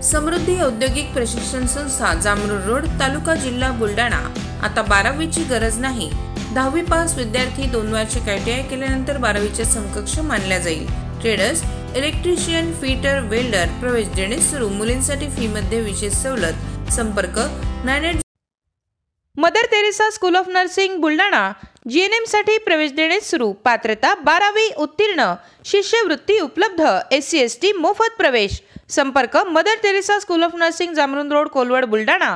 समृद्धी औद्योगिक प्रशिक्षण संस्था जामरुड रोड तालुका जिल्हा बुलढाणा। आता 12वीची गरज नाही। 10वी पास विद्यार्थी 2 वार्षिक ITI केल्यानंतर 12वीच्या समकक्ष मानल्या जाईल। ट्रेडर्स, इलेक्ट्रिशियन, फिटर, वेल्डर प्रवेश देणे सुरू। मुलींसाठी फी मध्ये विशेष सवलत। संपर्क 98 Mother Teresa school of Nursing Buldhana. GNM साठी प्रवेश देणे सुरू। पात्रता 12वी उत्तीर्ण। शिष्यवृत्ती उपलब्ध। SC ST मोफत प्रवेश। संपर्क Mother Teresa school of nursing Jamrud road Kolwad Buldhana.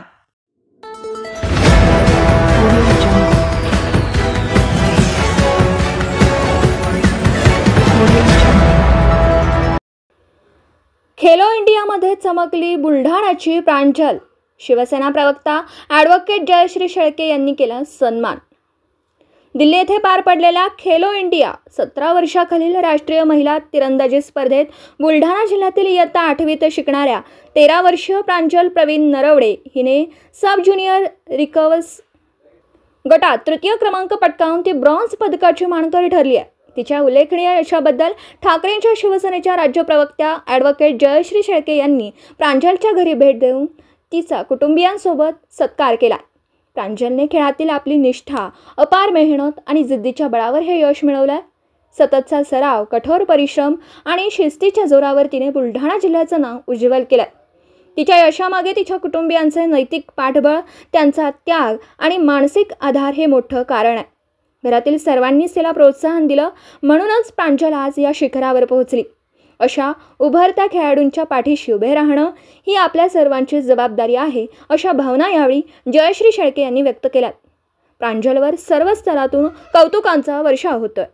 Khelo इंडियामध्ये चमकली बुलढाण्याची प्रांजल। शिवसेना प्रवक्ता ॲडव्होकेट जयश्री शेळके यांनी केला सन्मान। दिल्ली येथे पार पडलेल्या खेलो इंडिया 17 वर्षाखालील राष्ट्रीय महिला तिरंदाजी स्पर्धेत बुलढाणा जिल्ह्यातील इयत्ता 8वीत शिकणाऱ्या 13 वर्षीय प्रांजल प्रवीण नरवडे हिने सब ज्युनियर रिकर्व्स गटात तृतीय क्रमांक पटकावून ती ब्रॉन्झ पदकाची मानकरी ठरली आहे। तिच्या उल्लेखनीय यशाबद्दल ठाकरेंच्या शिवसेनेच्या राज्य प्रवक्त्या ॲडव्होकेट जयश्री शेळके यांनी प्रांजलच्या घरी भेट देऊन तिचा कुटुंबियांसोबत सत्कार केला। प्रांजलने खेळातील आपली निष्ठा, अपार मेहनत आणि जिद्दीच्या बळावर हे यश मिळवले। सततचा सराव, कठोर परिश्रम आणि शिस्तीच्या जोरावर तिने बुलढाणा जिल्ह्याचं नाव उज्ज्वल केलं। तिच्या यशामागे तिच्या कुटुंबियांचे नैतिक पाठबळ, त्यांचा त्याग आणि मानसिक आधार हे मोठं कारण आहे। घरातील सर्वांनीच तिला प्रोत्साहन दिलं, म्हणूनच प्रांजल आज या शिखरावर पोहोचली। अशा उभरत्या खेळाडूंच्या पाठीशी उभे राहणं ही आपल्या सर्वांची जबाबदारी आहे, अशा भावना यावेळी जयश्री शेळके यांनी व्यक्त केल्यात। प्रांजलवर सर्व स्तरातून कौतुकांचा वर्षाव होतोय।